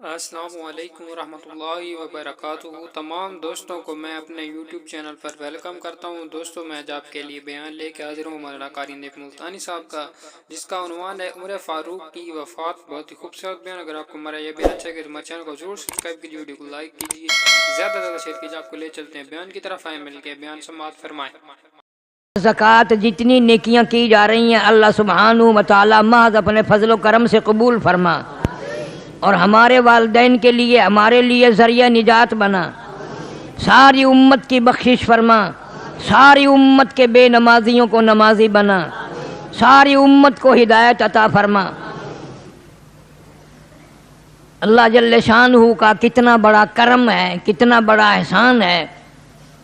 السلام علیکم ورحمۃ اللہ وبرکاتہ۔ تمام دوستوں کو میں اپنے یوٹیوب چینل پر ویلکم کرتا ہوں۔ دوستوں میں آج آپ کے لیے بیان لے کے حاضر ہوں مولانا قاری نیک ملتانی صاحب کا، جس کا عنوان ہے عمر فاروق کی وفات۔ بہت ہی خوبصورت بیان۔ اگر آپ کو ہمارا یہ بیان اچھا لگے تو ہمارے چینل کو ضرور سبسکرائب کیجیے، ویڈیو کو لائک کیجیے، زیادہ سے زیادہ شیئر کیجیے۔ آپ کو لے چلتے ہیں بیان کی طرف، آئیں مل کے بیان سماعت فرمائیں۔ زکوٰۃ جتنی نیکیاں کی جا رہی ہیں اللہ سبحانہ و تعالی محض اپنے فضل و کرم سے قبول فرما، اور ہمارے والدین کے لیے ہمارے لیے ذریعہ نجات بنا۔ ساری امت کی بخشش فرما، ساری امت کے بے نمازیوں کو نمازی بنا، ساری امت کو ہدایت عطا فرما۔ اللہ جل شانہ کا کتنا بڑا کرم ہے، کتنا بڑا احسان ہے،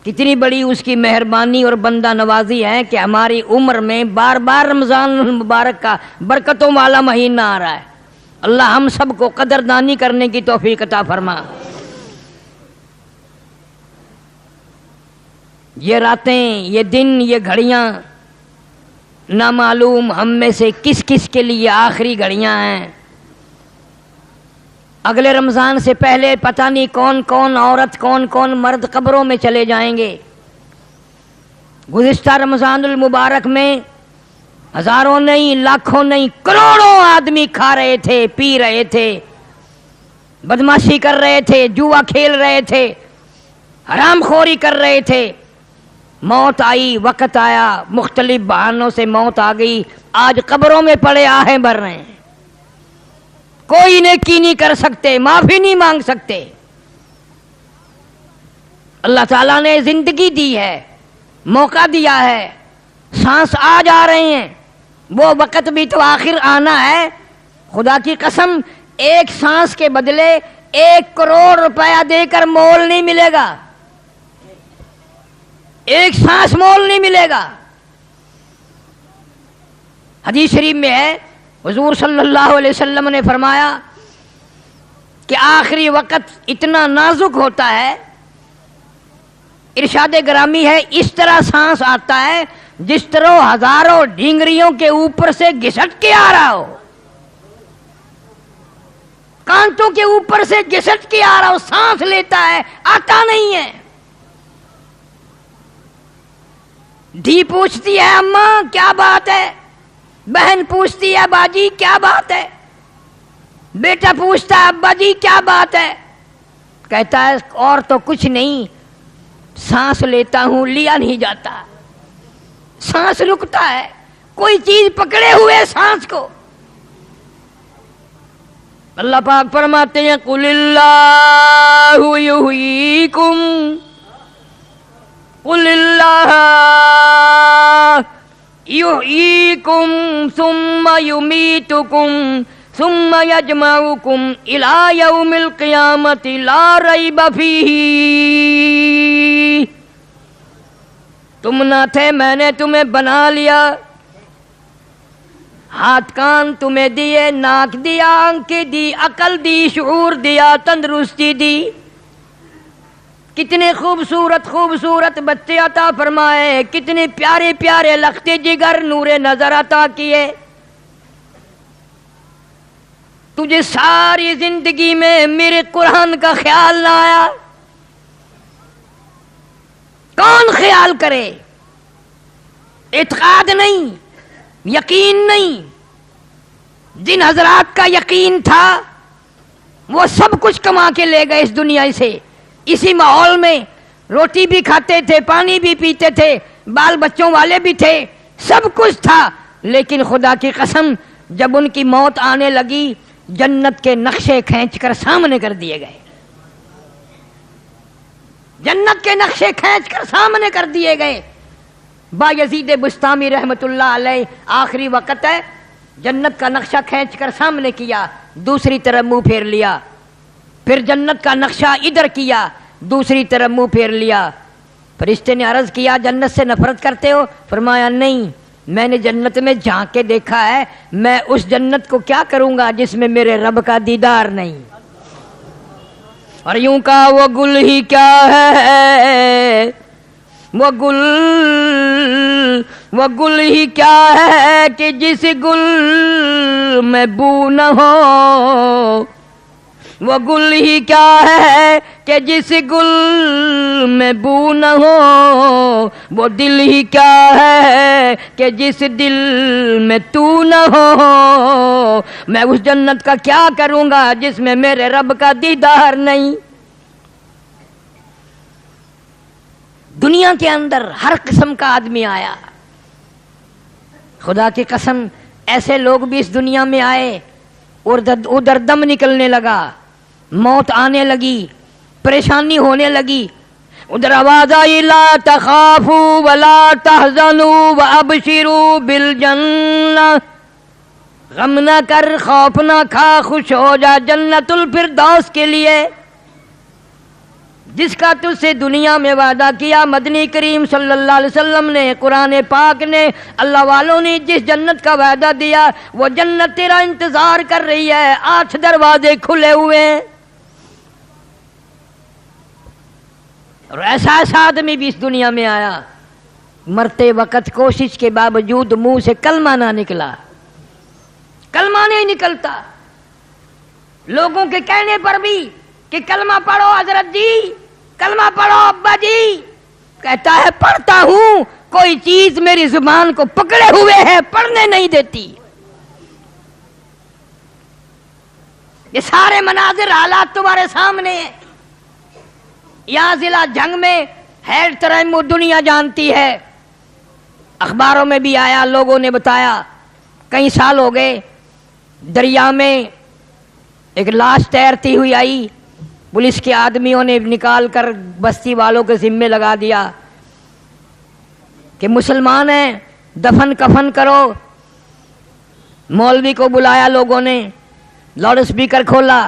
کتنی بڑی اس کی مہربانی اور بندہ نوازی ہے کہ ہماری عمر میں بار بار رمضان المبارک کا برکتوں والا مہینہ آ رہا ہے۔ اللہ ہم سب کو قدردانی کرنے کی توفیق عطا فرما۔ یہ راتیں، یہ دن، یہ گھڑیاں نامعلوم ہم میں سے کس کس کے لیے آخری گھڑیاں ہیں۔ اگلے رمضان سے پہلے پتہ نہیں کون کون عورت، کون کون مرد قبروں میں چلے جائیں گے۔ گزشتہ رمضان المبارک میں ہزاروں نہیں، لاکھوں نہیں، کروڑوں آدمی کھا رہے تھے، پی رہے تھے، بدماشی کر رہے تھے، جوا کھیل رہے تھے، حرام خوری کر رہے تھے۔ موت آئی، وقت آیا، مختلف بہانوں سے موت آ گئی، آج قبروں میں پڑے آہیں بھر رہے ہیں۔ کوئی نیکی نہیں کر سکتے، معافی نہیں مانگ سکتے۔ اللہ تعالیٰ نے زندگی دی ہے، موقع دیا ہے، سانس آ جا رہے ہیں، وہ وقت بھی تو آخر آنا ہے۔ خدا کی قسم، ایک سانس کے بدلے 1 کروڑ روپیہ دے کر مول نہیں ملے گا، ایک سانس مول نہیں ملے گا۔ حدیث شریف میں ہے، حضور صلی اللہ علیہ وسلم نے فرمایا کہ آخری وقت اتنا نازک ہوتا ہے، ارشاد گرامی ہے، اس طرح سانس آتا ہے جس طرح ہزاروں ڈھینگریوں کے اوپر سے گھسٹ کے آ رہا ہو، کانٹوں کے اوپر سے گھسٹ کے آ رہا ہو، سانس لیتا ہے، آتا نہیں ہے۔ دھی پوچھتی ہے اماں کیا بات ہے، بہن پوچھتی ہے باجی کیا بات ہے، بیٹا پوچھتا ہے ابا جی کیا بات ہے، کہتا ہے اور تو کچھ نہیں، سانس لیتا ہوں لیا نہیں جاتا، سانس رکتا ہے، کوئی چیز پکڑے ہوئے سانس کو۔ اللہ پاک فرماتے ہیں قُلِ اللَّهُ يُحْيِيكُمْ قُلِ اللَّهُ يُحْيِيكُمْ ثُمَّ يُمِيتُكُمْ ثُمَّ يَجْمَعُكُمْ إِلَى يَوْمِ الْقِيَامَةِ لَا رَيْبَ فِيهِ۔ تم نہ تھے، میں نے تمہیں بنا لیا، ہاتھ کان تمہیں دیے، ناک دیا، آنکھیں دی، عقل دی، شعور دیا، تندرستی دی، کتنے خوبصورت خوبصورت بچے عطا فرمائے، کتنے پیارے پیارے لخت جگر نور نظر عطا کیے۔ تجھے ساری زندگی میں میرے قرآن کا خیال نہ آیا، کون خیال کرے؟ اعتقاد نہیں، یقین نہیں۔ جن حضرات کا یقین تھا وہ سب کچھ کما کے لے گئے اس دنیا سے، اسی ماحول میں روٹی بھی کھاتے تھے، پانی بھی پیتے تھے، بال بچوں والے بھی تھے، سب کچھ تھا، لیکن خدا کی قسم جب ان کی موت آنے لگی جنت کے نقشے کھینچ کر سامنے کر دیے گئے، جنت کے نقشے کھینچ کر سامنے کر دیے گئے۔ بایزید بسطامی رحمت اللہ علیہ، آخری وقت ہے، جنت کا نقشہ کھینچ کر سامنے کیا، دوسری طرف منہ پھیر لیا، پھر جنت کا نقشہ ادھر کیا، دوسری طرف منہ پھیر لیا۔ فرشتے نے عرض کیا جنت سے نفرت کرتے ہو؟ فرمایا نہیں، میں نے جنت میں جھانک کے دیکھا ہے، میں اس جنت کو کیا کروں گا جس میں میرے رب کا دیدار نہیں۔ اور یوں کہا وہ گل ہی کیا ہے، وہ گل ہی کیا ہے کہ جس گل میں بو نہ ہو، وہ گل ہی کیا ہے کہ جس گل میں بو نہ ہو، وہ دل ہی کیا ہے کہ جس دل میں تو نہ ہو، میں اس جنت کا کیا کروں گا جس میں میرے رب کا دیدار نہیں۔ دنیا کے اندر ہر قسم کا آدمی آیا، خدا کی قسم ایسے لوگ بھی اس دنیا میں آئے اور ادھر دم نکلنے لگا، موت آنے لگی، پریشانی ہونے لگی، ادھر آواز آئی لا تخافوا ولا تحزنوا وابشروا بالجنہ، غم نہ کر، خوف نہ کھا، خوش ہو جا جنت الفردوس کے لیے جس کا تجھ سے دنیا میں وعدہ کیا۔ مدنی کریم صلی اللہ علیہ وسلم نے، قرآن پاک نے، اللہ والوں نے جس جنت کا وعدہ دیا وہ جنت تیرا انتظار کر رہی ہے، 8 دروازے کھلے ہوئے ہیں۔ اور ایسا آدمی بھی اس دنیا میں آیا، مرتے وقت کوشش کے باوجود منہ سے کلمہ نہ نکلا، کلمہ نہیں نکلتا، لوگوں کے کہنے پر بھی کہ کلمہ پڑھو حضرت جی، کلمہ پڑھو ابا جی، کہتا ہے پڑھتا ہوں، کوئی چیز میری زبان کو پکڑے ہوئے ہے، پڑھنے نہیں دیتی۔ یہ سارے مناظر حالات تمہارے سامنے ہیں۔ یہاں ضلع جنگ میں ہیڈ ترمیم دنیا جانتی ہے، اخباروں میں بھی آیا، لوگوں نے بتایا، کئی سال ہو گئے، دریا میں ایک لاش تیرتی ہوئی آئی، پولیس کے آدمیوں نے نکال کر بستی والوں کے ذمے لگا دیا کہ مسلمان ہیں، دفن کفن کرو۔ مولوی کو بلایا لوگوں نے، لاؤڈ اسپیکر کھولا،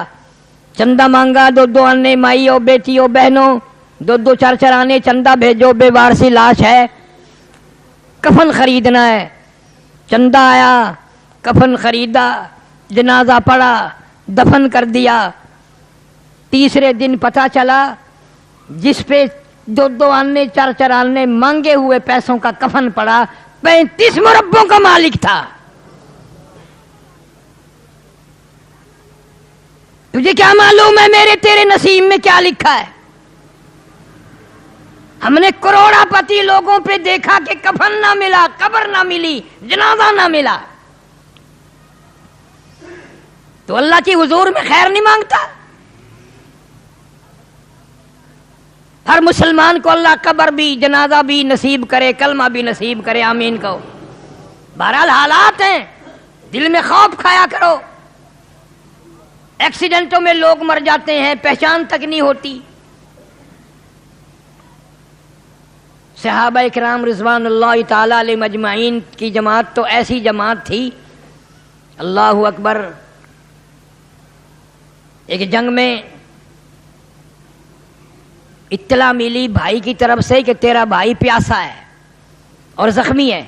چندہ مانگا، 2 آنے، مائیوں بیٹیوں بہنوں، 2 4 آنے چندہ بھیجو، بے وارسی لاش ہے، کفن خریدنا ہے۔ چندہ آیا، کفن خریدا، جنازہ پڑا، دفن کر دیا۔ تیسرے دن پتہ چلا جس پہ 2 آنے 4 آنے مانگے ہوئے پیسوں کا کفن پڑا 35 مربوں کا مالک تھا۔ تجھے کیا معلوم ہے میرے تیرے نصیب میں کیا لکھا ہے؟ ہم نے کروڑا پتی لوگوں پہ دیکھا کہ کفن نہ ملا، قبر نہ ملی، جنازہ نہ ملا، تو اللہ کی حضور میں خیر نہیں مانگتا؟ ہر مسلمان کو اللہ قبر بھی، جنازہ بھی نصیب کرے، کلمہ بھی نصیب کرے، آمین کہو۔ بہرحال حالات ہیں، دل میں خوف کھایا کرو۔ ایکسیڈنٹوں میں لوگ مر جاتے ہیں، پہچان تک نہیں ہوتی۔ صحابہ کرام رضوان اللہ تعالی علیہ مجمعین کی جماعت تو ایسی جماعت تھی، اللہ اکبر۔ ایک جنگ میں اطلاع ملی بھائی کی طرف سے کہ تیرا بھائی پیاسا ہے اور زخمی ہے،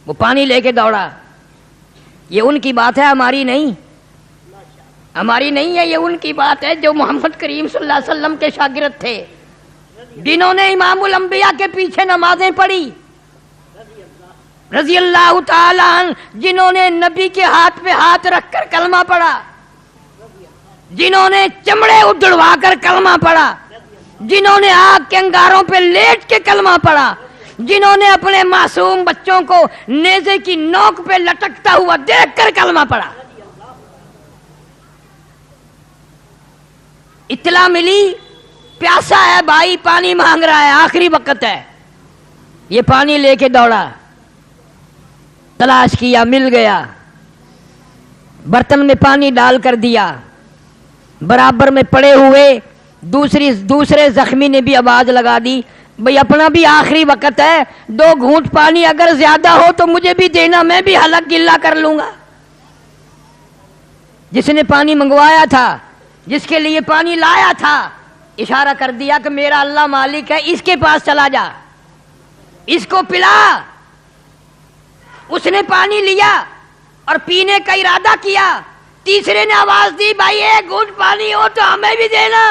وہ پانی لے کے دوڑا۔ یہ ان کی بات ہے، ہماری نہیں، ہماری نہیں ہے، یہ ان کی بات ہے جو محمد کریم صلی اللہ علیہ وسلم کے شاگرد تھے، جنہوں نے امام الانبیاء کے پیچھے نمازیں پڑھی، رضی اللہ تعالی عنہ، جنہوں نے نبی کے ہاتھ پہ ہاتھ رکھ کر کلمہ پڑھا، جنہوں نے چمڑے اڑوا کر کلمہ پڑھا، جنہوں نے آگ کے انگاروں پہ لیٹ کے کلمہ پڑھا، جنہوں نے اپنے معصوم بچوں کو نیزے کی نوک پہ لٹکتا ہوا دیکھ کر کلمہ پڑھا۔ اطلاع ملی پیاسا ہے بھائی، پانی مانگ رہا ہے، آخری وقت ہے، یہ پانی لے کے دوڑا، تلاش کیا، مل گیا، برتن میں پانی ڈال کر دیا، برابر میں پڑے ہوئے دوسرے زخمی نے بھی آواز لگا دی، بھئی اپنا بھی آخری وقت ہے، 2 گھونٹ پانی اگر زیادہ ہو تو مجھے بھی دینا، میں بھی حلق گلا کر لوں گا۔ جس نے پانی منگوایا تھا، جس کے لیے پانی لایا تھا، اشارہ کر دیا کہ میرا اللہ مالک ہے، اس کے پاس چلا جا، اس کو پلا۔ اس نے پانی لیا اور پینے کا ارادہ کیا، تیسرے نے آواز دی، بھائی 1 گھونٹ پانی ہو تو ہمیں بھی دینا۔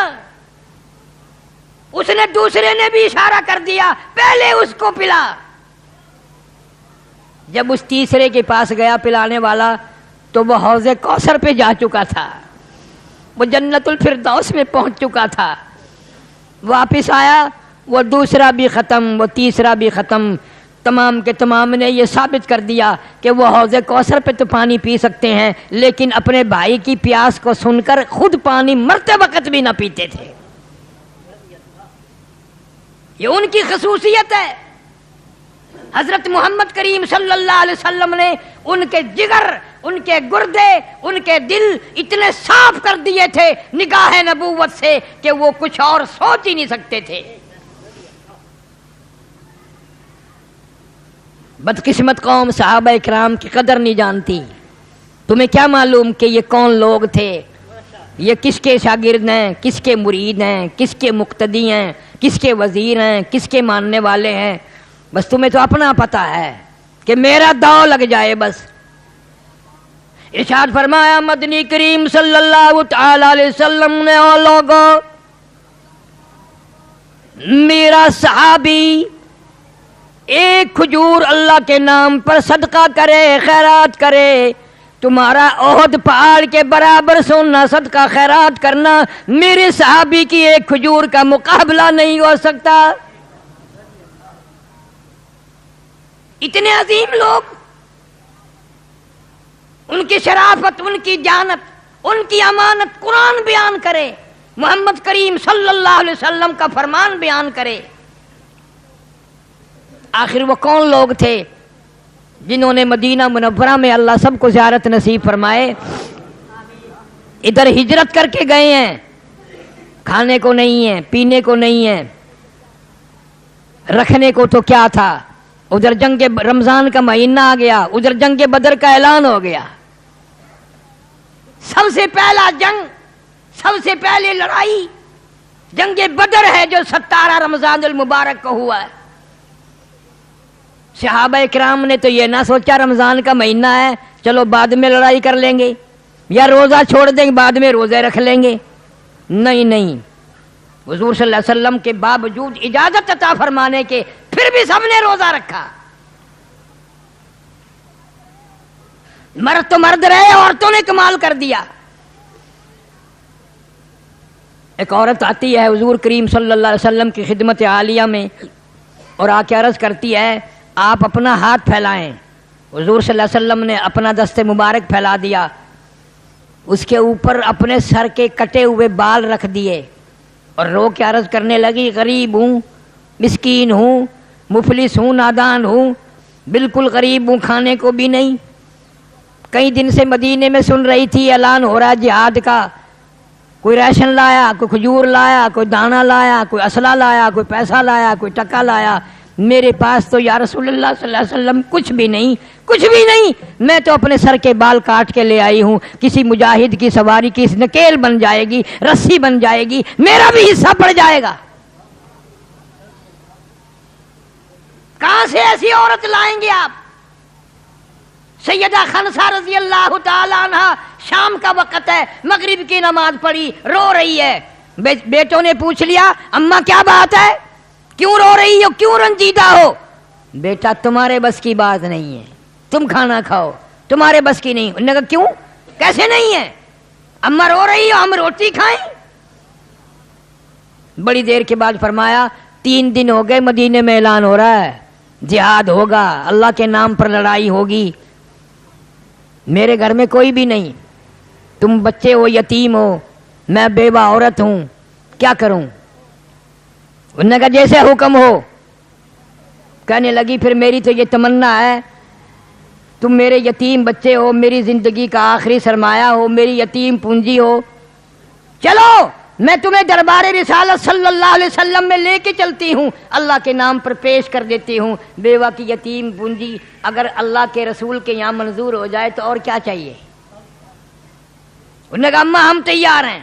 اس نے دوسرے نے بھی اشارہ کر دیا، پہلے اس کو پلا۔ جب اس تیسرے کے پاس گیا پلانے والا تو وہ حوض کوثر پہ جا چکا تھا، وہ جنت الفردوس میں پہنچ چکا تھا. واپس آیا، وہ دوسرا بھی ختم، وہ تیسرا بھی ختم. تمام کے تمام نے یہ ثابت کر دیا کہ وہ حوض کوثر پہ تو پانی پی سکتے ہیں، لیکن اپنے بھائی کی پیاس کو سن کر خود پانی مرتے وقت بھی نہ پیتے تھے. یہ ان کی خصوصیت ہے. حضرت محمد کریم صلی اللہ علیہ وسلم نے ان کے جگر، ان کے گردے، ان کے دل اتنے صاف کر دیے تھے نگاہ نبوت سے کہ وہ کچھ اور سوچ ہی نہیں سکتے تھے. بدقسمت قوم صحابہ کرام کی قدر نہیں جانتی. تمہیں کیا معلوم کہ یہ کون لوگ تھے، یہ کس کے شاگرد ہیں، کس کے مرید ہیں، کس کے مقتدی ہیں، کس کے وزیر ہیں، کس کے ماننے والے ہیں. بس تمہیں تو اپنا پتا ہے کہ میرا داؤ لگ جائے بس. ارشاد فرمایا مدنی کریم صلی اللہ تعالی علیہ وسلم نے، او لوگوں، میرا صحابی ایک کھجور اللہ کے نام پر صدقہ کرے، خیرات کرے، تمہارا احد پہاڑ کے برابر سونا صدقہ خیرات کرنا میرے صحابی کی ایک کھجور کا مقابلہ نہیں ہو سکتا. اتنے عظیم لوگ، ان کی شرافت، ان کی جانت، ان کی امانت قرآن بیان کرے، محمد کریم صلی اللہ علیہ وسلم کا فرمان بیان کرے. آخر وہ کون لوگ تھے جنہوں نے مدینہ منورہ میں، اللہ سب کو زیارت نصیب فرمائے، ادھر ہجرت کر کے گئے ہیں. کھانے کو نہیں ہے، پینے کو نہیں ہے، رکھنے کو تو کیا تھا. ادھر جنگ رمضان کا مہینہ آ گیا، ادھر جنگ بدر کا اعلان ہو گیا. سب سے پہلا جنگ، سب سے پہلے لڑائی جنگ بدر ہے جو 17 رمضان المبارک کو ہوا ہے. صحابہ کرام نے تو یہ نہ سوچا رمضان کا مہینہ ہے چلو بعد میں لڑائی کر لیں گے، یا روزہ چھوڑ دیں گے بعد میں روزے رکھ لیں گے. نہیں نہیں، حضور صلی اللہ علیہ وسلم کے باوجود اجازت عطا فرمانے کے پھر بھی سب نے روزہ رکھا. مرد تو مرد رہے، عورتوں نے کمال کر دیا. ایک عورت آتی ہے حضور کریم صلی اللہ علیہ وسلم کی خدمت عالیہ میں اور آ کے عرض کرتی ہے آپ اپنا ہاتھ پھیلائیں. حضور صلی اللہ علیہ وسلم نے اپنا دست مبارک پھیلا دیا، اس کے اوپر اپنے سر کے کٹے ہوئے بال رکھ دیے اور رو کے عرض کرنے لگی غریب ہوں، مسکین ہوں، مفلس ہوں، نادان ہوں، بالکل غریب ہوں، کھانے کو بھی نہیں. کئی دن سے مدینے میں سن رہی تھی اعلان ہو رہا ہے جہاد کا. کوئی ریشن لایا، کوئی کھجور لایا، کوئی دانہ لایا، کوئی اسلحہ لایا، کوئی پیسہ لایا، کوئی ٹکا لایا. میرے پاس تو یا رسول اللہ صلی اللہ علیہ وسلم کچھ بھی نہیں، کچھ بھی نہیں. میں تو اپنے سر کے بال کاٹ کے لے آئی ہوں، کسی مجاہد کی سواری کی نکیل بن جائے گی، رسی بن جائے گی، میرا بھی حصہ پڑ جائے گا. کہاں سے ایسی عورت لائیں گے آپ؟ سیدہ خنسا رضی اللہ تعالی عنہ، شام کا وقت ہے، مغرب کی نماز پڑھی، رو رہی ہے. بیٹوں نے پوچھ لیا اماں کیا بات ہے، کیوں رو رہی ہو، کیوں رنجیدہ ہو؟ بیٹا تمہارے بس کی بات نہیں ہے، تم کھانا کھاؤ، تمہارے بس کی نہیں. انہوں نے کہا کیوں، کیسے نہیں ہے؟ اماں رو رہی ہو، ہم روٹی کھائیں. بڑی دیر کے بعد فرمایا 3 دن ہو گئے مدینے میں اعلان ہو رہا ہے جہاد ہوگا، اللہ کے نام پر لڑائی ہوگی، میرے گھر میں کوئی بھی نہیں، تم بچے ہو، یتیم ہو، میں بیوہ عورت ہوں، کیا کروں؟ انہوں نے کہا جیسے حکم ہو. کہنے لگی پھر میری تو یہ تمنا ہے تم میرے یتیم بچے ہو، میری زندگی کا آخری سرمایہ ہو، میری یتیم پونجی ہو، چلو میں تمہیں دربار رسالت صلی اللہ علیہ وسلم میں لے کے چلتی ہوں، اللہ کے نام پر پیش کر دیتی ہوں. بیوہ کی یتیم پونجی اگر اللہ کے رسول کے یہاں منظور ہو جائے تو اور کیا چاہیے؟ انہوں نے کہا اماں ہم تیار ہیں.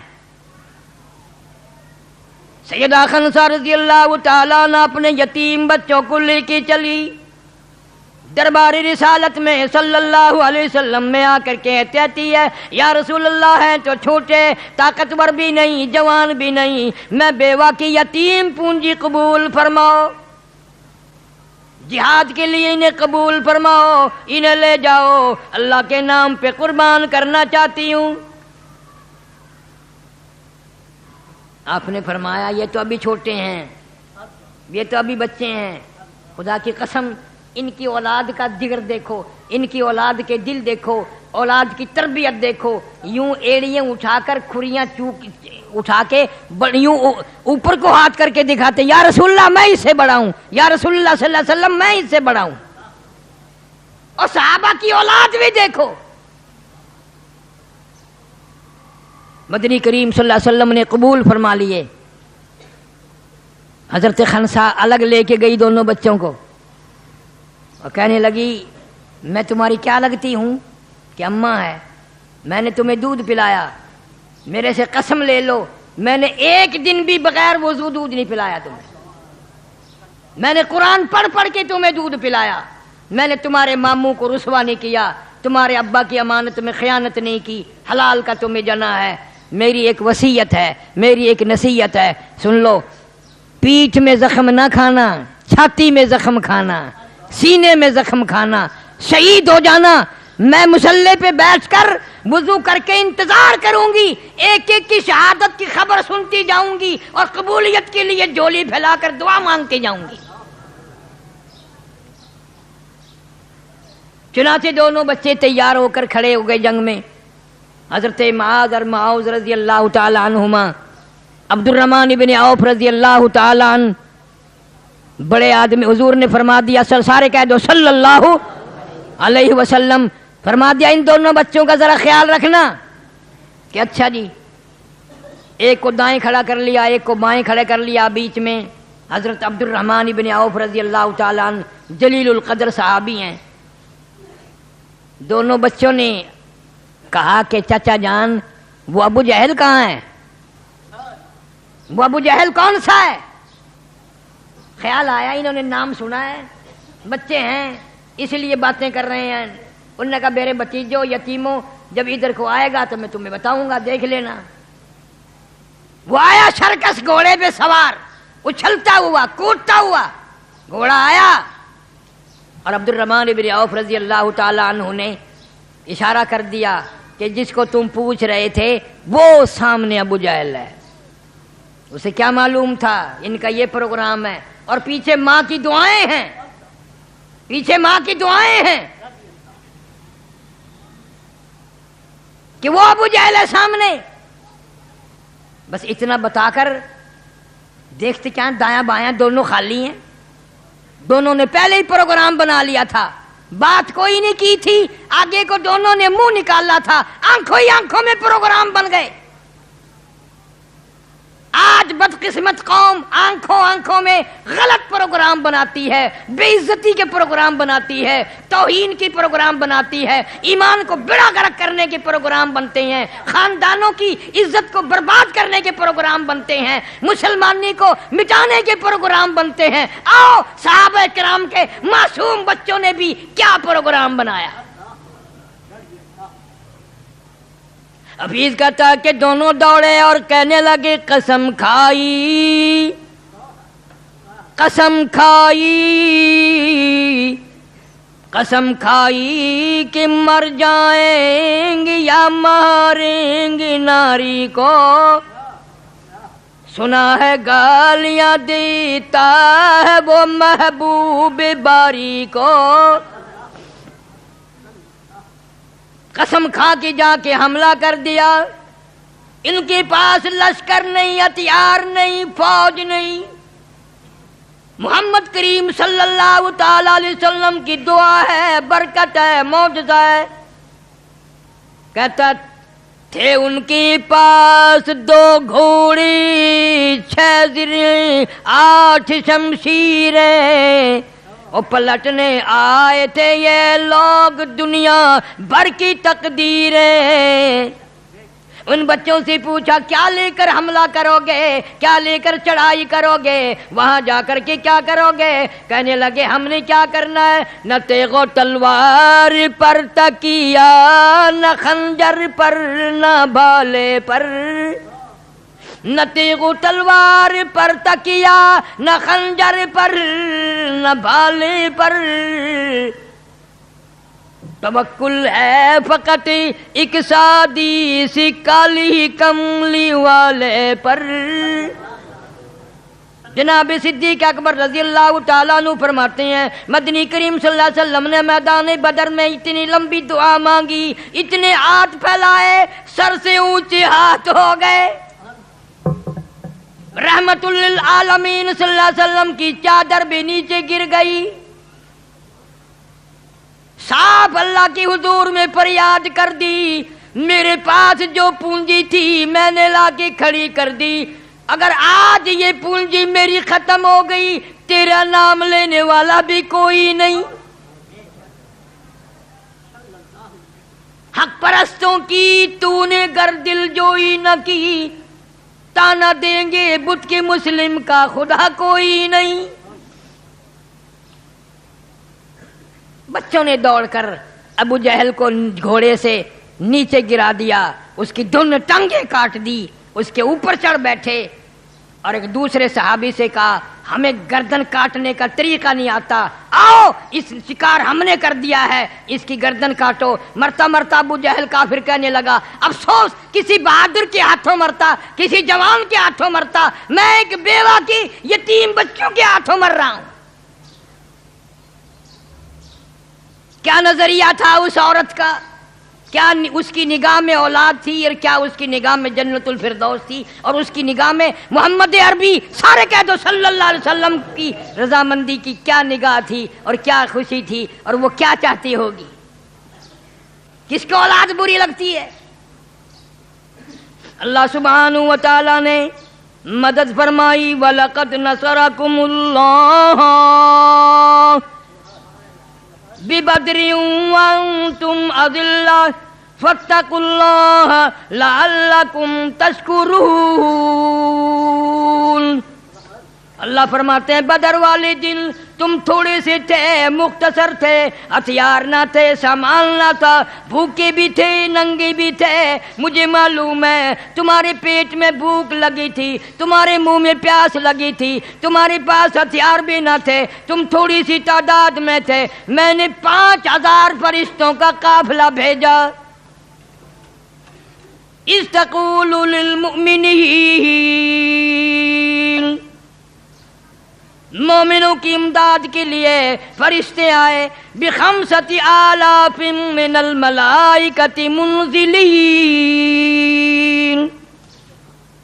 سیدہ خنسا رضی اللہ تعالیٰ عنہ اپنے یتیم بچوں کو لے کے چلی دربار رسالت میں صلی اللہ علیہ وسلم میں آ کر کے کہتی ہے یا رسول اللہ ہیں تو چھوٹے، طاقتور بھی نہیں، جوان بھی نہیں، میں بیوہ کی یتیم پونجی قبول فرماؤ، جہاد کے لیے انہیں قبول فرماؤ، انہیں لے جاؤ، اللہ کے نام پہ قربان کرنا چاہتی ہوں. آپ نے فرمایا یہ تو ابھی چھوٹے ہیں، یہ تو ابھی بچے ہیں، خدا کی قسم ان کی اولاد کا جگر دیکھو، ان کی اولاد کے دل دیکھو، اولاد کی تربیت دیکھو، یوں ایڑیاں اٹھا کر کھریاں اٹھا کے یوں اوپر کو ہاتھ کر کے دکھاتے یا رسول اللہ میں اس سے بڑا ہوں، یا رسول اللہ صلی اللہ علیہ وسلم میں اس سے بڑا ہوں۔ اور صحابہ کی اولاد بھی دیکھو، مدنی کریم صلی اللہ علیہ وسلم نے قبول فرما لیے۔ حضرت خنسا الگ لے کے گئی دونوں بچوں کو اور کہنے لگی میں تمہاری کیا لگتی ہوں کہ اماں ہے، میں نے تمہیں دودھ پلایا، میرے سے قسم لے لو میں نے ایک دن بھی بغیر وضو دودھ نہیں پلایا تمہیں، میں نے قرآن پڑھ پڑھ کے تمہیں دودھ پلایا، میں نے تمہارے ماموں کو رسوا نہیں کیا، تمہارے ابا کی امانت میں خیانت نہیں کی، حلال کا تمہیں جنا ہے۔ میری ایک وصیت ہے، میری ایک نصیحت ہے، سن لو، پیٹھ میں زخم نہ کھانا، چھاتی میں زخم کھانا، سینے میں زخم کھانا، شہید ہو جانا۔ میں مصلی پہ بیٹھ کر وضو کر کے انتظار کروں گی، ایک ایک کی شہادت کی خبر سنتی جاؤں گی اور قبولیت کے لیے جھولی پھیلا کر دعا مانگتے جاؤں گی۔ چنانچہ دونوں بچے تیار ہو کر کھڑے ہو گئے جنگ میں۔ حضرت معاذ اور معاذ رضی اللہ تعالی عنہما، عبد الرحمن بن عوف رضی اللہ تعالی عنہ، بڑے آدمی، حضور نے فرما دیا، سارے کہہ دو صلی اللہ علیہ وسلم، فرما دیا ان دونوں بچوں کا ذرا خیال رکھنا کہ اچھا جی، ایک کو دائیں کھڑا کر لیا، ایک کو بائیں کھڑا کر لیا، بیچ میں حضرت عبد الرحمن بن عوف رضی اللہ تعالی عنہ جلیل القدر صحابی ہیں۔ دونوں بچوں نے کہا کہ چچا جان وہ ابو جہل کہاں ہے؟ وہ ابو جہل کون سا ہے؟ خیال آیا انہوں نے نام سنا ہے، بچے ہیں اس لیے باتیں کر رہے ہیں۔ انہوں نے کہا میرے بتیجوں یتیموں جب ادھر کو آئے گا تو میں تمہیں بتاؤں گا، دیکھ لینا۔ وہ آیا شرکس گھوڑے پہ سوار، اچھلتا ہوا کودتا ہوا گھوڑا آیا اور عبد الرحمن بن عوف رضی اللہ تعالی عنہ نے اشارہ کر دیا کہ جس کو تم پوچھ رہے تھے وہ سامنے ابو جہل ہے۔ اسے کیا معلوم تھا ان کا یہ پروگرام ہے، اور پیچھے ماں کی دعائیں ہیں، پیچھے ماں کی دعائیں ہیں کہ وہ ابو جہل ہے سامنے۔ بس اتنا بتا کر دیکھتے کیا دایاں بایاں دونوں خالی ہیں، دونوں نے پہلے ہی پروگرام بنا لیا تھا، بات کوئی نہیں کی تھی، آگے کو دونوں نے منہ نکالا تھا، آنکھوں ہی آنکھوں میں پروگرام بن گئے۔ آج بدقسمت قوم آنکھوں آنکھوں میں غلط پروگرام بناتی ہے، بے عزتی کے پروگرام بناتی ہے، توہین کی پروگرام بناتی ہے، ایمان کو بڑا غرق کرنے کے پروگرام بنتے ہیں، خاندانوں کی عزت کو برباد کرنے کے پروگرام بنتے ہیں، مسلمانی کو مٹانے کے پروگرام بنتے ہیں۔ آؤ صحابہ کرام کے معصوم بچوں نے بھی کیا پروگرام بنایا۔ حفیظ کہتا کہ دونوں دوڑے اور کہنے لگے قسم کھائی، قسم کھائی، قسم کھائی کہ مر جائیں گے یا ماریں گے ناری کو، سنا ہے گالیاں دیتا ہے وہ محبوب باری کو، قسم کھا کے جا کے حملہ کر دیا، ان کے پاس لشکر نہیں، ہتھیار نہیں، فوج نہیں، محمد کریم صلی اللہ تعالی علیہ وسلم کی دعا ہے، برکت ہے، معجزہ ہے۔ کہتا تھے ان کے پاس 2 گھوڑے، 6 زرہیں، 8 شمشیریں، اور پلٹنے آئے تھے یہ لوگ دنیا بھر کی تقدیریں۔ ان بچوں سے پوچھا کیا لے کر حملہ کرو گے، کیا لے کر چڑھائی کرو گے، وہاں جا کر کے کیا کرو گے؟ کہنے لگے ہم نے کیا کرنا ہے، نہ تیغ و تلوار پر تکیا، نہ خنجر پر، نہ بھالے پر، نہ تیغ و تلوار پر تکیا، نہ خنجر پر، نہ بھالے پر، توکل ہے فقط ایک سادی سی کالی کملی والے پر۔ جناب صدیق اکبر رضی اللہ تعالیٰ عنہ فرماتے ہیں مدنی کریم صلی اللہ علیہ وسلم نے میدان بدر میں اتنی لمبی دعا مانگی، اتنے ہاتھ پھیلائے، سر سے اونچے ہاتھ ہو گئے۔ رحمت للعالمین صلی اللہ علیہ وسلم کی چادر بھی نیچے گر گئی۔ صاف اللہ کی حضور میں فریاد کر دی، میرے پاس جو پونجی تھی میں نے لا کے کھڑی کر دی، اگر آج یہ پونجی میری ختم ہو گئی تیرا نام لینے والا بھی کوئی نہیں۔ حق پرستوں کی تو نے گر دل جوئی نہ کی، تانا دیں گے بت کے مسلم کا خدا کوئی نہیں۔ بچوں نے دوڑ کر ابو جہل کو گھوڑے سے نیچے گرا دیا، اس کی دونوں ٹانگیں کاٹ دی، اس کے اوپر چڑھ بیٹھے اور ایک دوسرے صحابی سے کہا ہمیں گردن کاٹنے کا طریقہ نہیں آتا، آؤ اس شکار ہم نے کر دیا ہے، اس کی گردن کاٹو۔ مرتا مرتا ابو جہل کافر کہنے لگا افسوس کسی بہادر کے ہاتھوں مرتا، کسی جوان کے ہاتھوں مرتا، میں ایک بیوہ کی یتیم بچوں کے ہاتھوں مر رہا ہوں۔ کیا نظریہ تھا اس عورت کا، کیا اس کی نگاہ میں اولاد تھی اور کیا اس کی نگاہ میں جنت الفردوس تھی، اور اس کی نگاہ میں محمد عربی سارے کہہ دو صلی اللہ علیہ وسلم کی رضامندی کی کیا نگاہ تھی اور کیا خوشی تھی، اور وہ کیا چاہتی ہوگی؟ کس کو اولاد بری لگتی ہے؟ اللہ سبحانہ و تعالی نے مدد فرمائی وَلَقَدْ نَصَرَكُمُ اللَّهُ بِبَدْرٍ وَأَنْتُمْ أَذِلَّةٌ فَاتَّقُوا اللَّهَ لَعَلَّكُمْ تَشْكُرُونَ۔ اللہ فرماتے ہیں بدر والے دن تم تھوڑے سے تھے، مختصر تھے، ہتھیار نہ تھے، سامان نہ تھا، بھوکے بھی تھے، ننگے بھی تھے، مجھے معلوم ہے تمہارے پیٹ میں بھوک لگی تھی، تمہارے منہ میں پیاس لگی تھی، تمہارے پاس ہتھیار بھی نہ تھے، تم تھوڑی سی تعداد میں تھے، میں نے 5000 فرشتوں کا قافلہ بھیجا۔ اذ تقول للمؤمنین، مومنوں کی امداد کے لیے فرشتے آئے، بِخَمْسَةِ آلَافٍ مِّنَ الْمَلَائِكَةِ مُنزِلِينَ،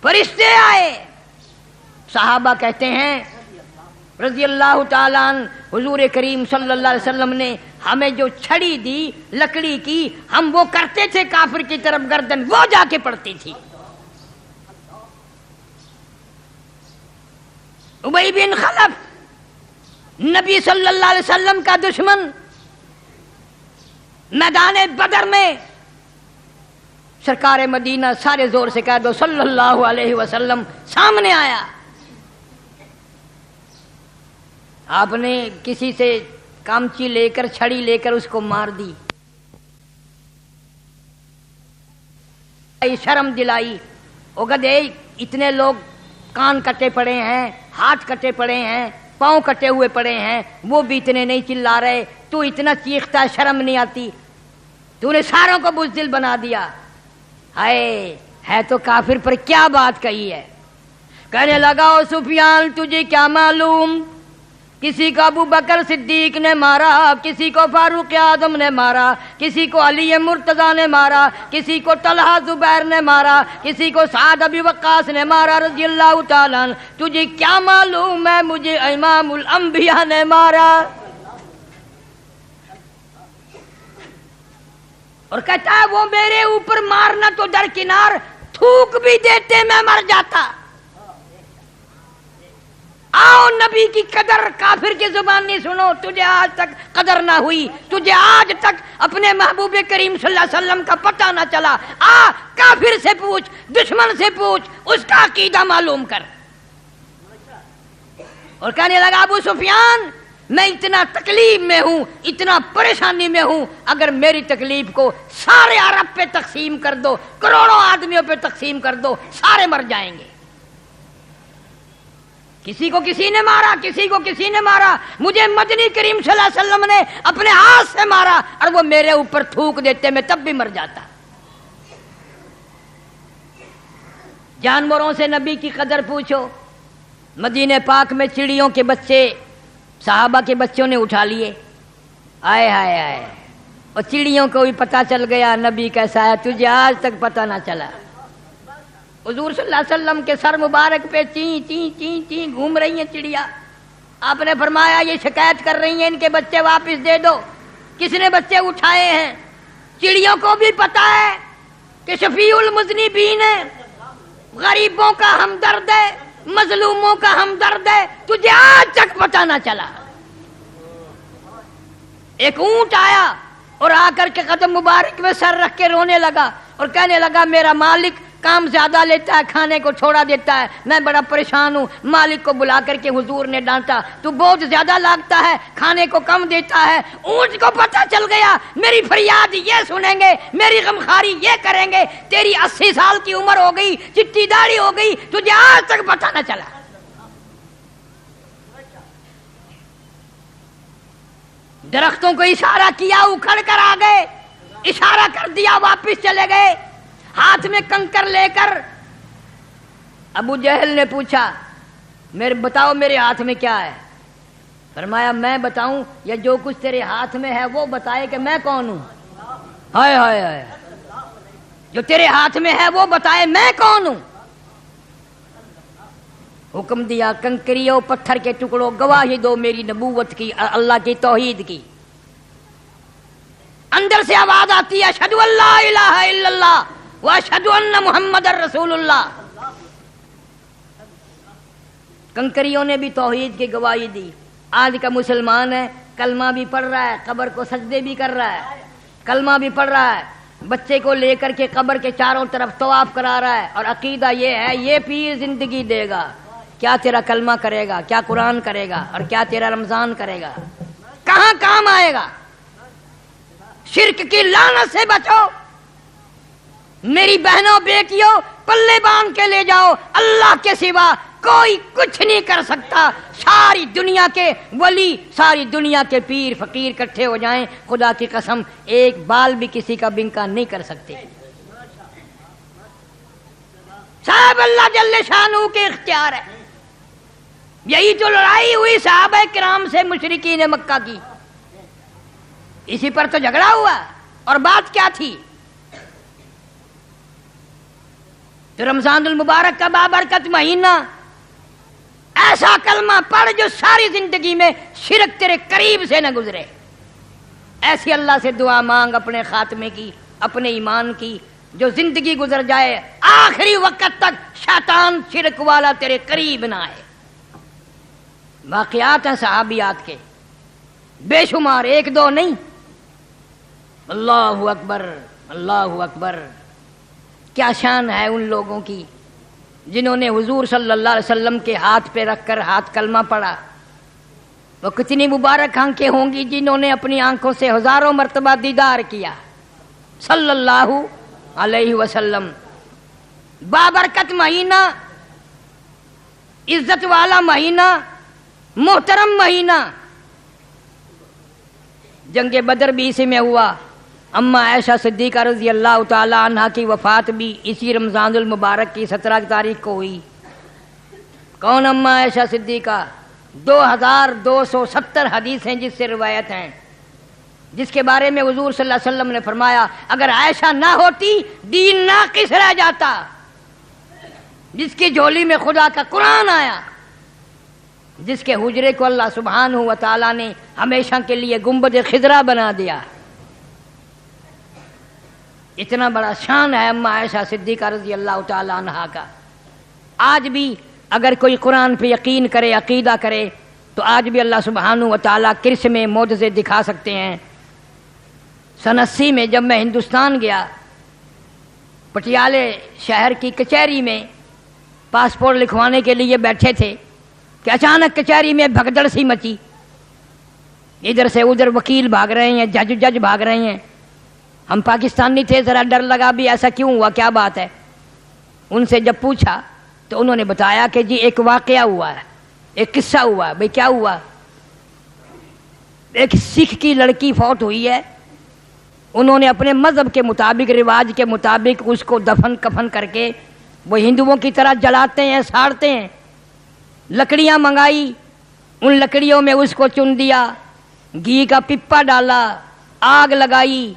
فرشتے آئے۔ صحابہ کہتے ہیں رضی اللہ تعالیٰ عنہ حضور کریم صلی اللہ علیہ وسلم نے ہمیں جو چھڑی دی لکڑی کی، ہم وہ کرتے تھے کافر کی طرف گردن، وہ جا کے پڑتی تھی۔ ابی بن خلف نبی صلی اللہ علیہ وسلم کا دشمن، میدان بدر میں سرکار مدینہ سارے زور سے کہہ دو صلی اللہ علیہ وسلم سامنے آیا۔ آپ نے کسی سے کامچی لے کر چھڑی لے کر اس کو مار دی، شرم دلائی، او گدے اتنے لوگ کان کٹے پڑے ہیں، ہاتھ کٹے پڑے ہیں، پاؤں کٹے ہوئے پڑے ہیں، وہ بھی اتنے نہیں چلا رہے، تو اتنا چیختا، شرم نہیں آتی؟ تو نے ساروں کو بزدل بنا دیا۔ ہائے، ہے تو کافر پر کیا بات کہی ہے؟ کہنے لگا او سفیان تجھے کیا معلوم، کسی کو ابو بکر صدیق نے مارا، کسی کو فاروق اعظم نے مارا، کسی کو علی مرتضی نے مارا، کسی کو طلحہ زبیر نے مارا، کسی کو سعد ابی وقاص نے مارا رضی اللہ تعالیٰ عنہ، تجھے کیا معلوم ہے مجھے امام الانبیاء نے مارا؟ اور کہتا ہے وہ میرے اوپر مارنا تو درکنار، تھوک بھی دیتے میں مر جاتا۔ آؤ نبی کی قدر کافر کی زبان نہیں سنو، تجھے آج تک قدر نہ ہوئی، تجھے آج تک اپنے محبوب کریم صلی اللہ علیہ وسلم کا پتہ نہ چلا، آ کافر سے پوچھ، دشمن سے پوچھ، اس کا عقیدہ معلوم کر۔ اور کہنے لگا ابو سفیان میں اتنا تکلیف میں ہوں، اتنا پریشانی میں ہوں، اگر میری تکلیف کو سارے عرب پہ تقسیم کر دو، کروڑوں آدمیوں پہ تقسیم کر دو، سارے مر جائیں گے۔ کسی کو کسی نے مارا، کسی کو کسی نے مارا، مجھے مدنی کریم صلی اللہ علیہ وسلم نے اپنے ہاتھ سے مارا اور وہ میرے اوپر تھوک دیتے میں تب بھی مر جاتا۔ جانوروں سے نبی کی قدر پوچھو۔ مدینہ پاک میں چڑیوں کے بچے صحابہ کے بچوں نے اٹھا لیے، آئے ہائے آئے، اور چڑیوں کو بھی پتہ چل گیا نبی کیسا ہے، تجھے آج تک پتہ نہ چلا۔ حضور صلی اللہ علیہ وسلم کے سر مبارک پہ چیں چیں چیں چیں گھوم رہی ہیں چڑیا۔ آپ نے فرمایا یہ شکایت کر رہی ہیں ان کے بچے واپس دے دو، کس نے بچے اٹھائے ہیں؟ چڑیوں کو بھی پتہ ہے کہ شفیع المذنبین ہے، غریبوں کا ہمدرد ہے، مظلوموں کا ہمدرد ہے، تجھے آج تک پتہ نہ چلا۔ ایک اونٹ آیا اور آ کر کے قدم مبارک میں سر رکھ کے رونے لگا اور کہنے لگا میرا مالک کام زیادہ لیتا ہے، کھانے کو چھوڑا دیتا ہے، میں بڑا پریشان ہوں۔ مالک کو بلا کر کے حضور نے ڈانٹا، تو بہت زیادہ لاگتا ہے، کھانے کو کم دیتا ہے۔ اونٹ کو پتہ چل گیا میری فریاد یہ سنیں گے، میری غمخواری یہ کریں گے، تیری 80 سال کی عمر ہو گئی، چٹی داڑھی ہو گئی، تجھے آج تک پتہ نہ چلا۔ درختوں کو اشارہ کیا، اکھڑ کر آ گئے، اشارہ کر دیا واپس چلے گئے، ہاتھ میں کنکر لے کر۔ ابو جہل نے پوچھا بتاؤ میرے ہاتھ میں کیا ہے؟ فرمایا میں بتاؤں یا جو کچھ تیرے ہاتھ میں ہے وہ بتائے کہ میں کون ہوں؟ ہائے ہائے ہائے، جو تیرے ہاتھ میں ہے وہ بتائے میں کون ہوں۔ حکم دیا کنکریوں پتھر کے ٹکڑوں گواہی دو میری نبوت کی، اللہ کی توحید کی۔ اندر سے آواز آتی ہے اشہدو ان لا الہ الا اللہ واشہدو ان محمد رسول اللہ۔ کنکریوں نے بھی توحید کی گواہی دی۔ آج کا مسلمان ہے، کلمہ بھی پڑھ رہا ہے، قبر کو سجدے بھی کر رہا ہے، کلمہ بھی پڑھ رہا ہے، بچے کو لے کر کے قبر کے چاروں طرف طواف کرا رہا ہے، اور عقیدہ یہ ہے یہ پیر زندگی دے گا۔ کیا تیرا کلمہ کرے گا، کیا قرآن کرے گا، اور کیا تیرا رمضان کرے گا؟ کہاں کام آئے گا؟ شرک کی لعنت سے بچو میری بہنوں بیٹیوں، پلے باندھ کے لے جاؤ، اللہ کے سوا کوئی کچھ نہیں کر سکتا۔ ساری دنیا کے ولی، ساری دنیا کے پیر فقیر اکٹھے ہو جائیں، خدا کی قسم ایک بال بھی کسی کا بنکا نہیں کر سکتے۔ صاحب اللہ جل شانہ کے اختیار ہے۔ یہی تو لڑائی ہوئی صحابہ کرام سے مشرکین مکہ کی، اسی پر تو جھگڑا ہوا۔ اور بات کیا تھی؟ تو رمضان المبارک کا بابرکت مہینہ، ایسا کلمہ پڑھ جو ساری زندگی میں شرک تیرے قریب سے نہ گزرے۔ ایسی اللہ سے دعا مانگ اپنے خاتمے کی، اپنے ایمان کی، جو زندگی گزر جائے آخری وقت تک شیطان شرک والا تیرے قریب نہ آئے۔ واقعات ہیں صحابیات کے بے شمار، ایک دو نہیں۔ اللہ اکبر، اللہ اکبر، کیا شان ہے ان لوگوں کی جنہوں نے حضور صلی اللہ علیہ وسلم کے ہاتھ پہ رکھ کر ہاتھ کلمہ پڑھا۔ وہ کتنی مبارک آنکھیں ہوں گی جنہوں نے اپنی آنکھوں سے ہزاروں مرتبہ دیدار کیا صلی اللہ علیہ وسلم۔ بابرکت مہینہ، عزت والا مہینہ، محترم مہینہ۔ جنگ بدر بھی اسی میں ہوا۔ اما عائشہ صدیقہ رضی اللہ تعالی عنہ کی وفات بھی اسی رمضان المبارک کی 17 تاریخ کو ہوئی۔ کون اما عائشہ صدیقہ؟ 2270 حدیث ہیں جس سے روایت ہیں، جس کے بارے میں حضور صلی اللہ علیہ وسلم نے فرمایا اگر عائشہ نہ ہوتی دین ناقص رہ جاتا۔ جس کی جھولی میں خدا کا قرآن آیا، جس کے حجرے کو اللہ سبحانہ و تعالی نے ہمیشہ کے لیے گنبد خضرا بنا دیا۔ اتنا بڑا شان ہے اما عائشہ صدیقہ رضی اللہ تعالی عنہا کا۔ آج بھی اگر کوئی قرآن پہ یقین کرے، عقیدہ کرے، تو آج بھی اللہ سبحانہ و تعالی کرس میں معجزے دکھا سکتے ہیں۔ سن 80 میں جب میں ہندوستان گیا، پٹیالے شہر کی کچہری میں پاسپورٹ لکھوانے کے لیے بیٹھے تھے کہ اچانک کچہری میں بھگدڑ سی مچی۔ ادھر سے ادھر وکیل بھاگ رہے ہیں، جج بھاگ رہے ہیں۔ ہم پاکستانی تھے، ذرا ڈر لگا بھی ایسا کیوں ہوا، کیا بات ہے؟ ان سے جب پوچھا تو انہوں نے بتایا کہ جی ایک واقعہ ہوا ہے، ایک قصہ ہوا. بھئی کیا ہوا؟ ایک سکھ کی لڑکی فوت ہوئی ہے. انہوں نے اپنے مذہب کے مطابق، رواج کے مطابق اس کو دفن کفن کر کے وہ ہندوؤں کی طرح جلاتے ہیں، ساڑتے ہیں. لکڑیاں منگائی، ان لکڑیوں میں اس کو چن دیا، گھی کا پپا ڈالا، آگ لگائی،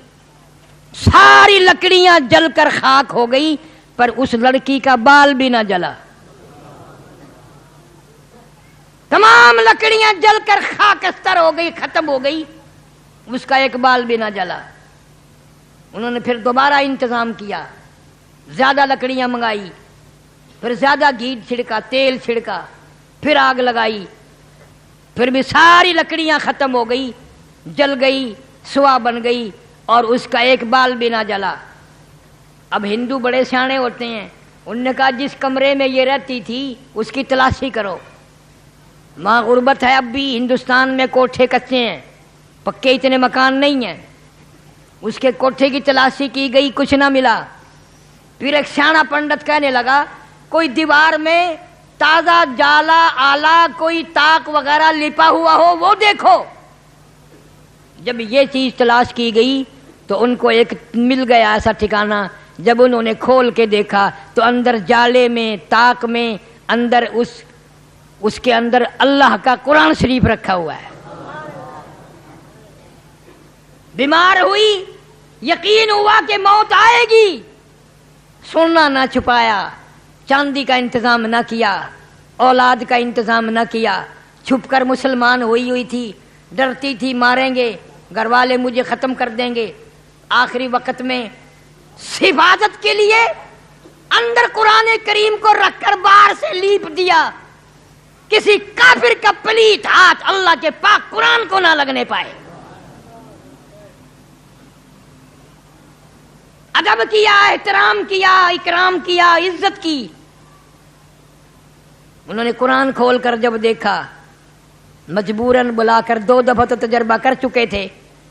ساری لکڑیاں جل کر خاک ہو گئی، پر اس لڑکی کا بال بھی نہ جلا. تمام لکڑیاں جل کر خاکستر ہو گئی، ختم ہو گئی، اس کا ایک بال بھی نہ جلا. انہوں نے پھر دوبارہ انتظام کیا، زیادہ لکڑیاں منگائی، پھر زیادہ گھی چھڑکا، تیل چھڑکا، پھر آگ لگائی، پھر بھی ساری لکڑیاں ختم ہو گئی، جل گئی، سوا بن گئی، اور اس کا ایک بال بھی نہ جلا. اب ہندو بڑے سیانے ہوتے ہیں، انہوں نے کہا جس کمرے میں یہ رہتی تھی اس کی تلاشی کرو. وہاں غربت ہے، اب بھی ہندوستان میں کوٹھے کچے ہیں، پکے اتنے مکان نہیں ہیں. اس کے کوٹھے کی تلاشی کی گئی، کچھ نہ ملا. پھر ایک سیاڑا پنڈت کہنے لگا کوئی دیوار میں تازہ جالا آلہ، کوئی تاک وغیرہ لپا ہوا ہو وہ دیکھو. جب یہ چیز تلاش کی گئی تو ان کو ایک مل گیا ایسا ٹھکانہ. جب انہوں نے کھول کے دیکھا تو اندر جالے میں، تاک میں، اندر اس کے اندر اللہ کا قرآن شریف رکھا ہوا ہے. بیمار ہوئی، یقین ہوا کہ موت آئے گی، سونا نہ چھپایا، چاندی کا انتظام نہ کیا، اولاد کا انتظام نہ کیا، چھپ کر مسلمان ہوئی تھی، ڈرتی تھی ماریں گے گھر والے، مجھے ختم کر دیں گے. آخری وقت میں حفاظت کے لیے اندر قرآن کریم کو رکھ کر باہر سے لیپ دیا، کسی کافر کا پلیت ہاتھ اللہ کے پاک قرآن کو نہ لگنے پائے. ادب کیا، احترام کیا، اکرام کیا، عزت کی. انہوں نے قرآن کھول کر جب دیکھا، مجبوراً بلا کر 2 دفعہ تو تجربہ کر چکے تھے،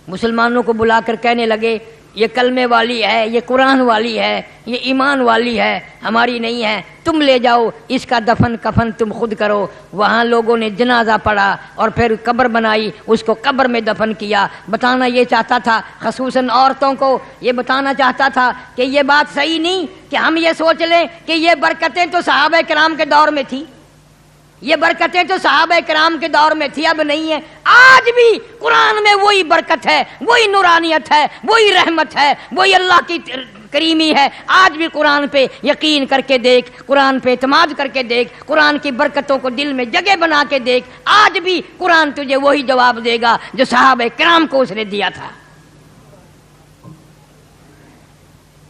مسلمانوں کو بلا کر کہنے لگے یہ کلمے والی ہے، یہ قرآن والی ہے، یہ ایمان والی ہے، ہماری نہیں ہے، تم لے جاؤ، اس کا دفن کفن تم خود کرو. وہاں لوگوں نے جنازہ پڑھا اور پھر قبر بنائی، اس کو قبر میں دفن کیا. بتانا یہ چاہتا تھا، خصوصاً عورتوں کو یہ بتانا چاہتا تھا کہ یہ بات صحیح نہیں کہ ہم یہ سوچ لیں کہ یہ برکتیں تو صحابہ کرام کے دور میں تھی، یہ برکتیں تو صحابہ کرام کے دور میں تھی، اب نہیں ہے. آج بھی قرآن میں وہی برکت ہے، وہی نورانیت ہے، وہی رحمت ہے، وہی اللہ کی کریمی ہے. آج بھی قرآن پہ یقین کر کے دیکھ، قرآن پہ اعتماد کر کے دیکھ، قرآن کی برکتوں کو دل میں جگہ بنا کے دیکھ. آج بھی قرآن تجھے وہی جواب دے گا جو صحابہ کرام کو اس نے دیا تھا.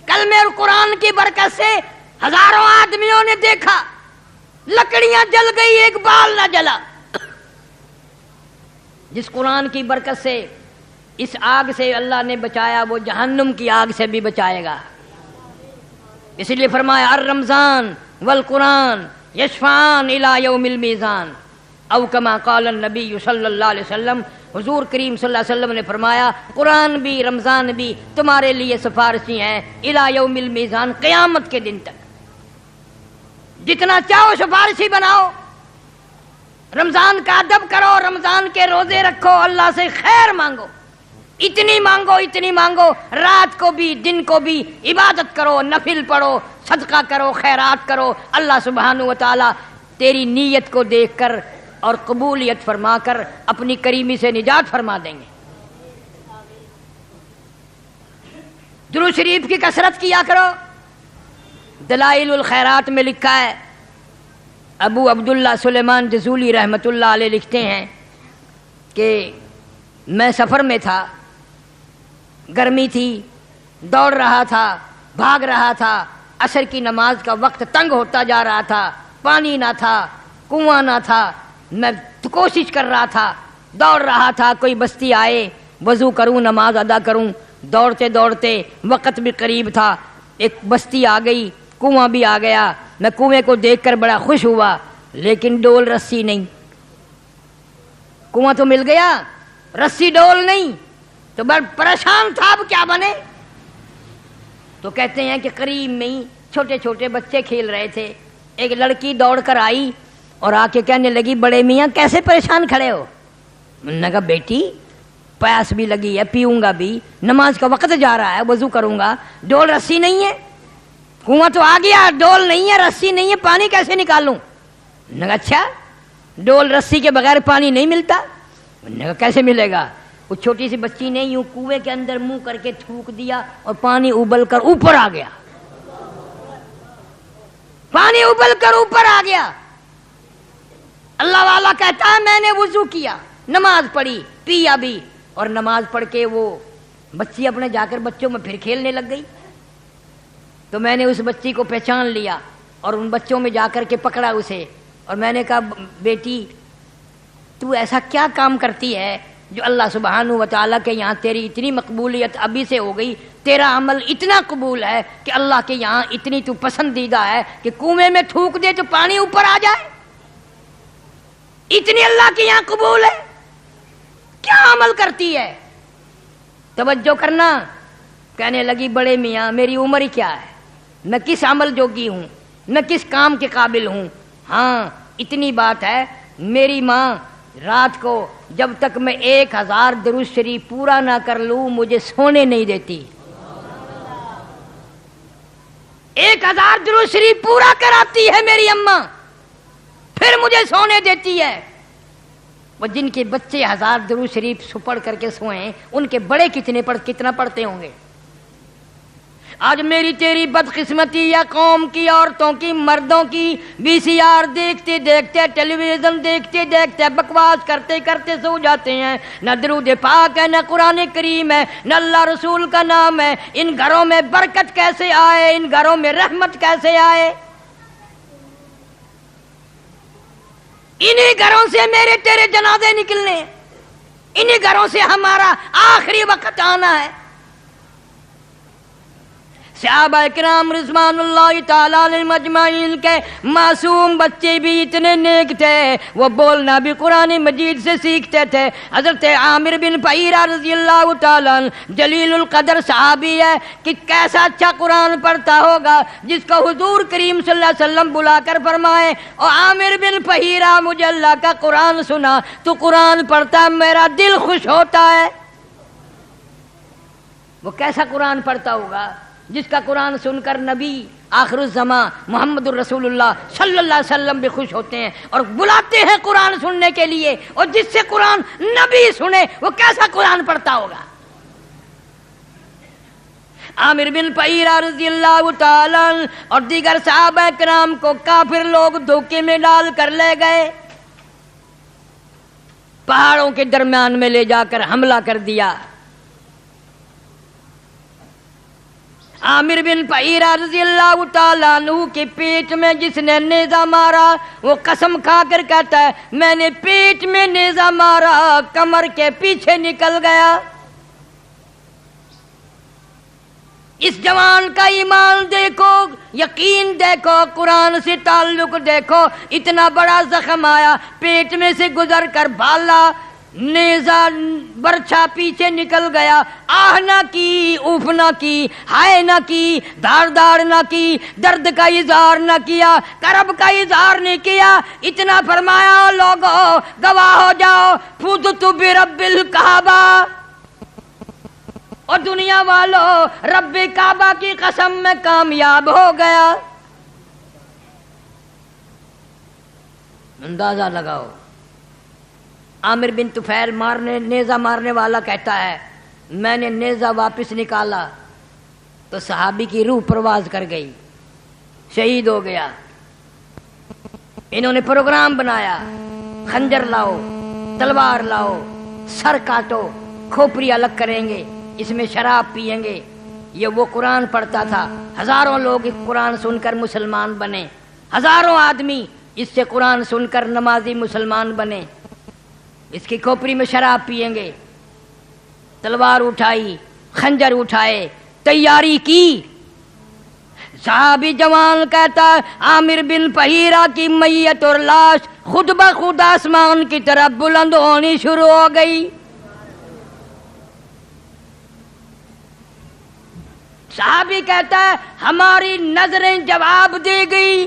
کلمے اور قرآن کی برکت سے ہزاروں آدمیوں نے دیکھا لکڑیاں جل گئی، ایک بال نہ جلا. جس قرآن کی برکت سے اس آگ سے اللہ نے بچایا، وہ جہنم کی آگ سے بھی بچائے گا. اس لیے فرمایا الرمضان والقرآن یشفعان الی یوم المیزان، او کما قال النبی صلی اللہ علیہ وسلم. حضور کریم صلی اللہ علیہ وسلم نے فرمایا قرآن بھی رمضان بھی تمہارے لیے سفارشی ہیں الی یوم المیزان، قیامت کے دن تک. جتنا چاہو سفارشی بناؤ، رمضان کا ادب کرو، رمضان کے روزے رکھو، اللہ سے خیر مانگو، اتنی مانگو اتنی مانگو، رات کو بھی دن کو بھی عبادت کرو، نفل پڑھو، صدقہ کرو، خیرات کرو. اللہ سبحانہ و تعالی تیری نیت کو دیکھ کر اور قبولیت فرما کر اپنی کریمی سے نجات فرما دیں گے. درود شریف کی کثرت کیا کرو. دلائل الخیرات میں لکھا ہے، ابو عبداللہ سلیمان جزولی رحمۃ اللہ علیہ لکھتے ہیں کہ میں سفر میں تھا، گرمی تھی، دوڑ رہا تھا، بھاگ رہا تھا، عصر کی نماز کا وقت تنگ ہوتا جا رہا تھا، پانی نہ تھا، کنواں نہ تھا، میں کوشش کر رہا تھا، دوڑ رہا تھا، کوئی بستی آئے، وضو کروں، نماز ادا کروں. دوڑتے دوڑتے وقت بھی قریب تھا، ایک بستی آ گئی، کنواں بھی آ گیا. میں کنویں کو دیکھ کر بڑا خوش ہوا، لیکن ڈول رسی نہیں. کنواں تو مل گیا، رسی ڈول نہیں، تو بڑا پریشان تھا اب کیا بنے. تو کہتے ہیں کہ قریب میں ہی چھوٹے چھوٹے بچے کھیل رہے تھے. ایک لڑکی دوڑ کر آئی اور آ کے کہنے لگی بڑے میاں کیسے پریشان کھڑے ہو؟ میں نے کہا بیٹی پیاس بھی لگی ہے، پیوں گا بھی، نماز کا وقت جا رہا ہے، وضو کروں گا، ڈول رسی نہیں ہے، کنواں تو آ گیا، ڈول نہیں ہے، رسی نہیں ہے، پانی کیسے نکالوں؟ میں نے کہا اچھا ڈول رسی کے بغیر پانی نہیں ملتا؟ میں نے کہا کیسے ملے گا؟ وہ چھوٹی سی بچی نے یوں کنویں کے اندر منہ کر کے تھوک دیا اور پانی ابل کر اوپر آ گیا، پانی ابل کر اوپر آ گیا۔ اللہ والا کہتا ہے میں نے وضو کیا، نماز پڑھی، پیا بھی، اور نماز پڑھ کے وہ بچی اپنے جا کر بچوں میں پھر کھیلنے لگ گئی۔ تو میں نے اس بچی کو پہچان لیا اور ان بچوں میں جا کر کے پکڑا اسے، اور میں نے کہا بیٹی تو ایسا کیا کام کرتی ہے جو اللہ سبحانہ و تعالیٰ کے یہاں تیری اتنی مقبولیت ابھی سے ہو گئی، تیرا عمل اتنا قبول ہے کہ اللہ کے یہاں اتنی تو پسندیدہ ہے کہ کنویں میں تھوک دے تو پانی اوپر آ جائے، اتنی اللہ کے یہاں قبول ہے، کیا عمل کرتی ہے؟ توجہ کرنا۔ کہنے لگی بڑے میاں میری عمر ہی کیا ہے، میں کس عمل جوگی ہوں، میں کس کام کے قابل ہوں، ہاں اتنی بات ہے میری ماں رات کو جب تک میں 1000 درود شریف پورا نہ کر لوں مجھے سونے نہیں دیتی۔ 1000 درود شریف پورا کراتی ہے میری اماں، پھر مجھے سونے دیتی ہے۔ وہ جن کے بچے 1000 درود شریف پڑھ کر کے سوئیں ان کے بڑے کتنا پڑھتے ہوں گے۔ آج میری تیری بدقسمتی یا قوم کی عورتوں کی مردوں کی VCR دیکھتے دیکھتے ٹیلی ویژن دیکھتے دیکھتے بکواس کرتے کرتے سو جاتے ہیں، نہ درود پاک ہے، نہ قرآن کریم ہے، نہ اللہ رسول کا نام ہے۔ ان گھروں میں برکت کیسے آئے، ان گھروں میں رحمت کیسے آئے؟ انہی گھروں سے میرے تیرے جنازے نکلنے، انہی گھروں سے ہمارا آخری وقت آنا ہے۔ صحابہ کرام رضوان اللہ تعالیٰ علیہم اجمعین کے معصوم بچے بھی اتنے نیک تھے، وہ بولنا بھی قرآن مجید سے سیکھتے تھے۔ حضرت عامر بن فہیرہ رضی اللہ تعالیٰ جلیل القدر صحابی ہے کہ کیسا اچھا قرآن پڑھتا ہوگا جس کو حضور کریم صلی اللہ علیہ وسلم بلا کر فرمائے اور عامر بن فہیرہ مجھے اللہ کا قرآن سنا، تو قرآن پڑھتا میرا دل خوش ہوتا ہے۔ وہ کیسا قرآن پڑھتا ہوگا جس کا قرآن سن کر نبی آخر الزمان محمد الرسول اللہ صلی اللہ علیہ وسلم بھی خوش ہوتے ہیں اور بلاتے ہیں قرآن سننے کے لیے، اور جس سے قرآن نبی سنے وہ کیسا قرآن پڑھتا ہوگا۔ عامر بن فہیرہ رضی اللہ تعالیٰ اور دیگر صحابہ کرام کو کافر لوگ دھوکے میں ڈال کر لے گئے، پہاڑوں کے درمیان میں لے جا کر حملہ کر دیا۔ عامر بن فہیرہ رضی اللہ تعالیٰ عنہ کے پیٹ میں جس نے نیزہ مارا وہ قسم کھا کر کہتا ہے میں نے پیٹ میں نیزہ مارا، کمر کے پیچھے نکل گیا۔ اس جوان کا ایمان دیکھو، یقین دیکھو، قرآن سے تعلق دیکھو، اتنا بڑا زخم آیا، پیٹ میں سے گزر کر بھالا، نیزہ برچھا پیچھے نکل گیا، آہ نہ کی، اوف نہ کی، ہائے نہ کی، دھار نہ کی، درد کا اظہار نہ کیا، کرب کا اظہار نہیں کیا، اتنا فرمایا لوگو گواہ ہو جاؤ فزت برب الکعبہ، اور دنیا والو رب کعبہ کی قسم میں کامیاب ہو گیا۔ اندازہ لگاؤ، عامر بن طفیل نیزہ مارنے والا کہتا ہے میں نے نیزہ واپس نکالا تو صحابی کی روح پرواز کر گئی، شہید ہو گیا۔ انہوں نے پروگرام بنایا، خنجر لاؤ، تلوار لاؤ، سر کاٹو، کھوپڑی الگ کریں گے، اس میں شراب پیئیں گے۔ یہ وہ قرآن پڑھتا تھا، ہزاروں لوگ اس قرآن سن کر مسلمان بنے، ہزاروں آدمی اس سے قرآن سن کر نمازی مسلمان بنے۔ اس کی کھوپڑی میں شراب پیئیں گے، تلوار اٹھائی، خنجر اٹھائے، تیاری کی۔ صحابی جوان کہتا ہے عامر بن فہیرہ کی میت اور لاش خود بخود آسمان کی طرف بلند ہونی شروع ہو گئی۔ صحابی کہتا ہے ہماری نظریں جواب دے گئی،